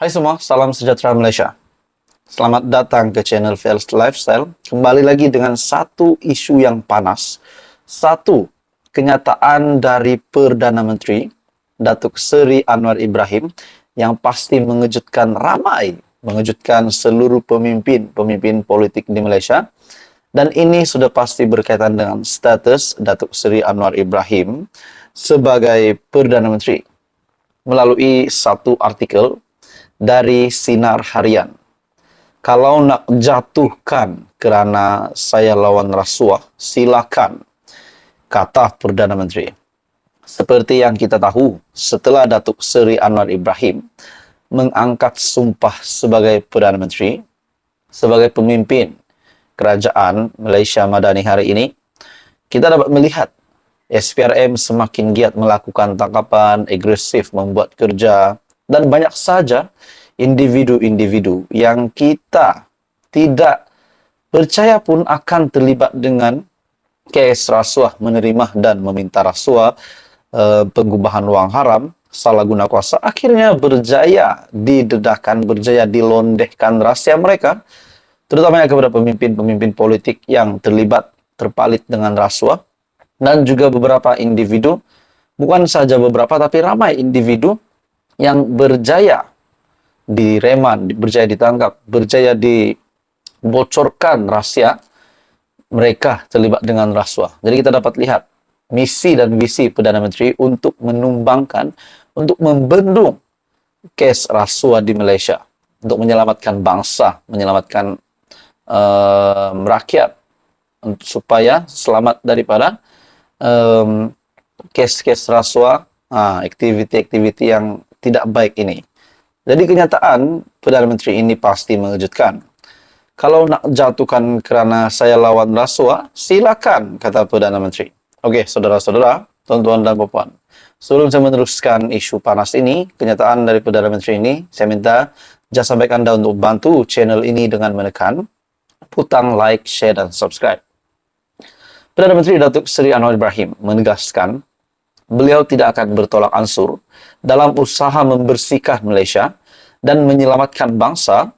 Hai semua, salam sejahtera Malaysia. Selamat datang ke channel VLS Lifestyle. Kembali lagi dengan satu isu yang panas. Satu, kenyataan dari Perdana Menteri Datuk Seri Anwar Ibrahim yang pasti mengejutkan ramai, mengejutkan seluruh pemimpin politik di Malaysia. Dan ini sudah pasti berkaitan dengan status Datuk Seri Anwar Ibrahim sebagai Perdana Menteri melalui satu artikel dari Sinar Harian. Kalau nak jatuhkan kerana saya lawan rasuah, silakan, kata Perdana Menteri. Seperti yang kita tahu, setelah Datuk Seri Anwar Ibrahim mengangkat sumpah sebagai Perdana Menteri, sebagai pemimpin Kerajaan Malaysia Madani hari ini, kita dapat melihat SPRM semakin giat melakukan tangkapan, agresif membuat kerja, dan banyak saja individu-individu yang kita tidak percaya pun akan terlibat dengan kes rasuah, menerima dan meminta rasuah, pengubahan wang haram, salah guna kuasa, akhirnya berjaya didedahkan, berjaya dilondehkan rahsia mereka, terutamanya kepada pemimpin-pemimpin politik yang terlibat, terpalit dengan rasuah, dan juga beberapa individu, bukan saja beberapa, tapi ramai individu yang berjaya direman, berjaya ditangkap, berjaya dibocorkan rahsia mereka terlibat dengan rasuah. Jadi kita dapat lihat misi dan visi Perdana Menteri untuk menumbangkan, untuk membendung kes rasuah di Malaysia, untuk menyelamatkan bangsa, menyelamatkan rakyat, supaya selamat daripada kes-kes rasuah, aktiviti-aktiviti yang tidak baik ini. Jadi kenyataan Perdana Menteri ini pasti mengejutkan. Kalau nak jatuhkan kerana saya lawan rasuah, silakan, kata Perdana Menteri. Okey, saudara-saudara, tuan-tuan dan puan-puan. Sebelum saya meneruskan isu panas ini, kenyataan dari Perdana Menteri ini, saya minta jasa baik anda untuk bantu channel ini dengan menekan butang like, share dan subscribe. Perdana Menteri Datuk Seri Anwar Ibrahim menegaskan beliau tidak akan bertolak ansur dalam usaha membersihkan Malaysia dan menyelamatkan bangsa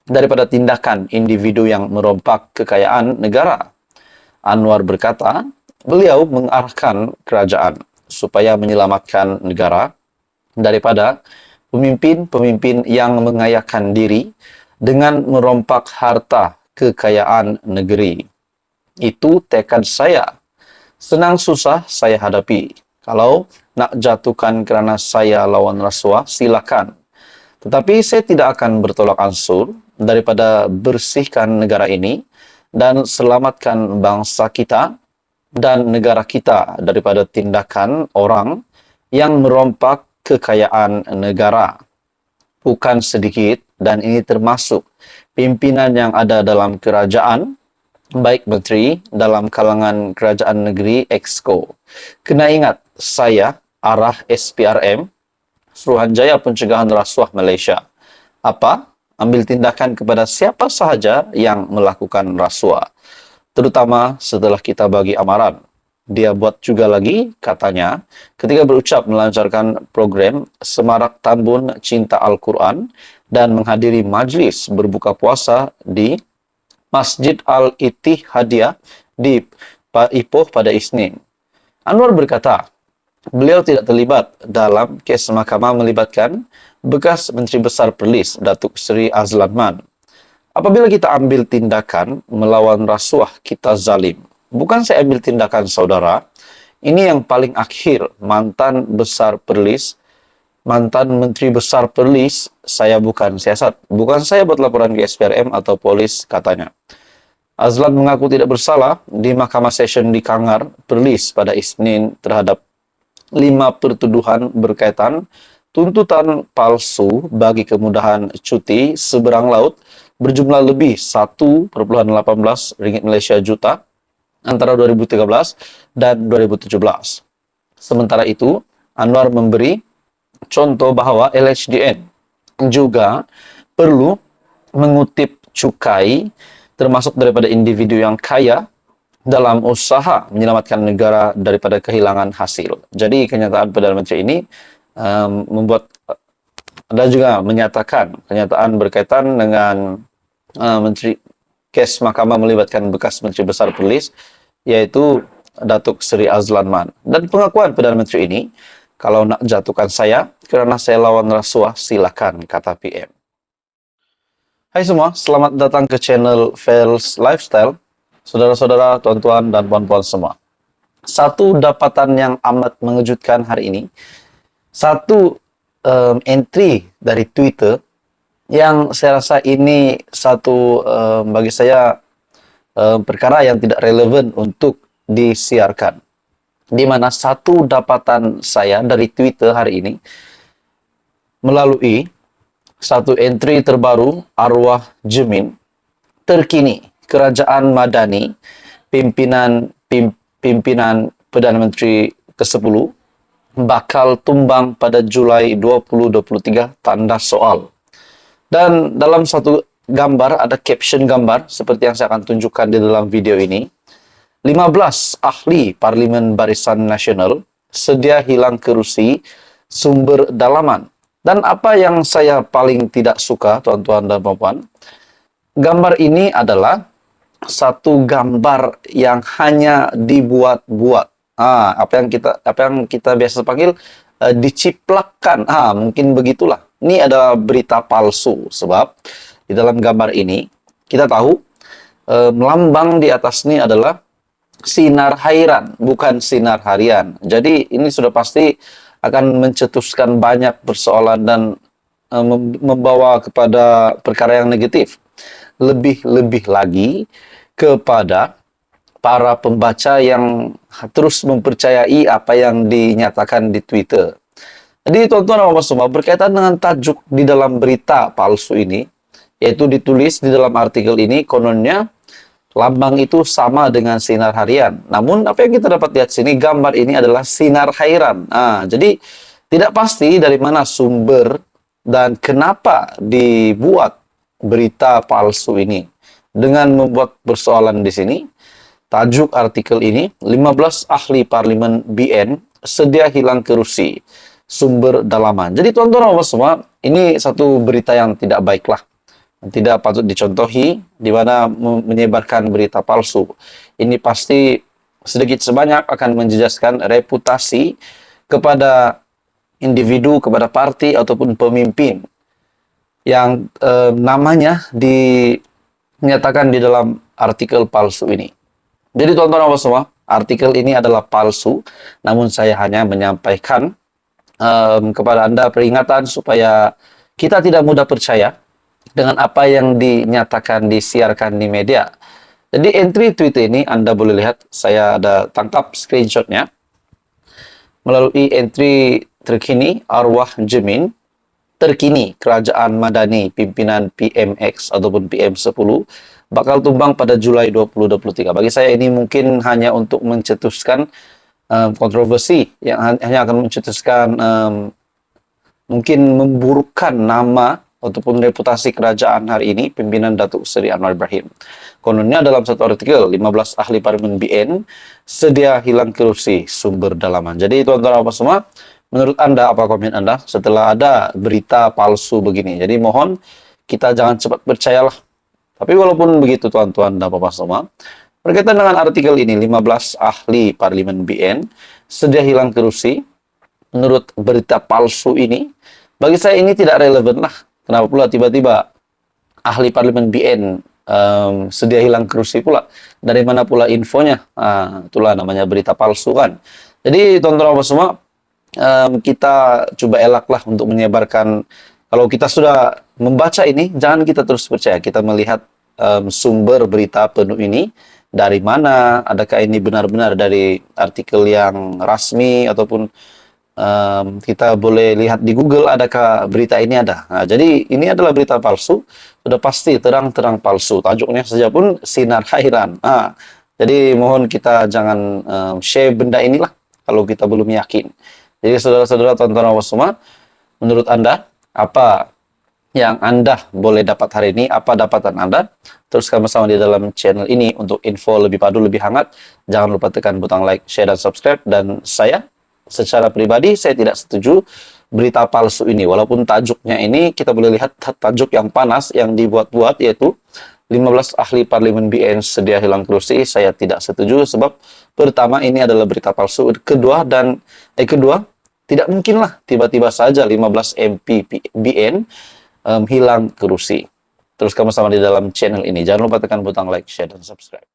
daripada tindakan individu yang merompak kekayaan negara. Anwar berkata, beliau mengarahkan kerajaan supaya menyelamatkan negara daripada pemimpin-pemimpin yang mengayakan diri dengan merompak harta kekayaan negeri. Itu tekad saya. Senang susah saya hadapi. Kalau nak jatuhkan kerana saya lawan rasuah, silakan. Tetapi saya tidak akan bertolak ansur daripada bersihkan negara ini dan selamatkan bangsa kita dan negara kita daripada tindakan orang yang merompak kekayaan negara. Bukan sedikit, dan ini termasuk pimpinan yang ada dalam kerajaan, baik menteri dalam kalangan kerajaan negeri Exco. Kena ingat, saya arah SPRM, Suruhanjaya Pencegahan Rasuah Malaysia. Apa? Ambil tindakan kepada siapa sahaja yang melakukan rasuah. Terutama setelah kita bagi amaran. Dia buat juga lagi, katanya, ketika berucap melancarkan program Semarak Tambun Cinta Al-Quran dan menghadiri majlis berbuka puasa di Masjid Al-Ittihadiyah di Ipoh pada Isnin. Anwar berkata, beliau tidak terlibat dalam kes mahkamah melibatkan bekas Menteri Besar Perlis Datuk Seri Azlan Man. Apabila kita ambil tindakan melawan rasuah, kita zalim. Bukan saya ambil tindakan, saudara. Ini yang paling akhir, mantan Besar Perlis, mantan Menteri Besar Perlis, saya bukan siasat. Bukan saya buat laporan ke SPRM atau polis, katanya. Azlan mengaku tidak bersalah di Mahkamah Session di Kangar, Perlis pada Isnin terhadap 5 pertuduhan berkaitan tuntutan palsu bagi kemudahan cuti seberang laut berjumlah lebih 1,18 ringgit Malaysia juta antara 2013 dan 2017. Sementara itu, Anwar memberi contoh bahawa LHDN juga perlu mengutip cukai termasuk daripada individu yang kaya dalam usaha menyelamatkan negara daripada kehilangan hasil. Jadi kenyataan Perdana Menteri ini membuat Anda juga menyatakan kenyataan berkaitan dengan Menteri kes Mahkamah melibatkan bekas Menteri Besar Polis, yaitu Datuk Seri Azlan Man. Dan pengakuan Perdana Menteri ini, kalau nak jatuhkan saya kerana saya lawan rasuah, silakan, kata PM. Hai semua, selamat datang ke channel Fels Lifestyle. Saudara-saudara, tuan-tuan, dan puan-puan semua. Satu dapatan yang amat mengejutkan hari ini, satu entry dari Twitter yang saya rasa ini satu bagi saya perkara yang tidak relevan untuk disiarkan. Di mana satu dapatan saya dari Twitter hari ini melalui satu entry terbaru arwah Jemin terkini Kerajaan Madani pimpinan Perdana Menteri ke-10 bakal tumbang pada Julai 2023 tanda soal. Dan dalam satu gambar ada caption gambar seperti yang saya akan tunjukkan di dalam video ini. 15 ahli Parlimen Barisan Nasional sedia hilang kerusi sumber dalaman. Dan apa yang saya paling tidak suka, tuan-tuan dan puan-puan, gambar ini adalah satu gambar yang hanya dibuat-buat. Apa yang kita biasa panggil diciplakkan. Mungkin begitulah. Ini adalah berita palsu sebab di dalam gambar ini kita tahu lambang di atas ini adalah sinar hairan, bukan sinar harian. Jadi ini sudah pasti akan mencetuskan banyak persoalan dan membawa kepada perkara yang negatif. Lebih-lebih lagi kepada para pembaca yang terus mempercayai apa yang dinyatakan di Twitter. Jadi tuan-tuan dan puan semua, berkaitan dengan tajuk di dalam berita palsu ini, yaitu ditulis di dalam artikel ini, kononnya lambang itu sama dengan sinar harian. Namun apa yang kita dapat lihat sini, gambar ini adalah sinar hairan. Jadi tidak pasti dari mana sumber dan kenapa dibuat berita palsu ini. Dengan membuat persoalan di sini, tajuk artikel ini, 15 ahli Parlimen BN sedia hilang kerusi sumber dalaman. Jadi tuan-tuan dan puan semua, ini satu berita yang tidak baiklah. Tidak patut dicontohi, di mana menyebarkan berita palsu. Ini pasti sedikit sebanyak akan menjejaskan reputasi kepada individu, kepada parti ataupun pemimpin yang namanya dinyatakan di dalam artikel palsu ini. Jadi tuan-tuan dan semua, artikel ini adalah palsu, namun saya hanya menyampaikan kepada Anda peringatan supaya kita tidak mudah percaya dengan apa yang dinyatakan, disiarkan di media. Jadi entry tweet ini Anda boleh lihat, saya ada tangkap screenshotnya. Melalui entry terkini arwah Jemin, terkini Kerajaan Madani pimpinan PMX ataupun PM10 bakal tumbang pada Julai 2023. Bagi saya ini mungkin hanya untuk mencetuskan kontroversi, yang hanya akan mencetuskan mungkin memburukkan nama ataupun reputasi kerajaan hari ini, pimpinan Datuk Seri Anwar Ibrahim. Kononnya dalam satu artikel, 15 ahli Parlimen BN sedia hilang kerusi sumber dalaman. Jadi tuan-tuan dan puan semua, menurut Anda, apa komen Anda setelah ada berita palsu begini? Jadi mohon kita jangan cepat percayalah. Tapi walaupun begitu tuan-tuan dan puan semua, berkaitan dengan artikel ini, 15 ahli Parlimen BN sedia hilang kerusi, menurut berita palsu ini, bagi saya ini tidak relevan lah. Kenapa pula tiba-tiba ahli Parlimen BN sedia hilang kerusi pula? Dari mana pula infonya? Itulah namanya berita palsu kan. Jadi tuan-tuan semua, kita coba elaklah untuk menyebarkan. Kalau kita sudah membaca ini, jangan kita terus percaya. Kita melihat sumber berita penuh ini dari mana. Adakah ini benar-benar dari artikel yang rasmi ataupun kita boleh lihat di Google adakah berita ini ada. Jadi ini adalah berita palsu, sudah pasti terang-terang palsu. Tajuknya saja pun sinar hairan. Jadi mohon kita jangan share benda inilah kalau kita belum yakin. Jadi saudara-saudara, tuan-tuan dan semua, menurut Anda apa yang Anda boleh dapat hari ini? Apa dapatan Anda? Teruskan bersama di dalam channel ini untuk info lebih padu, lebih hangat. Jangan lupa tekan butang like, share, dan subscribe. Dan saya secara pribadi, saya tidak setuju berita palsu ini. Walaupun tajuknya ini kita boleh lihat tajuk yang panas yang dibuat-buat, yaitu 15 ahli parlemen BN sedia hilang kursi. Saya tidak setuju sebab pertama ini adalah berita palsu. Kedua, tidak mungkinlah tiba-tiba saja 15 MP BN hilang kursi. Terus kamu sama di dalam channel ini. Jangan lupa tekan butang like, share, dan subscribe.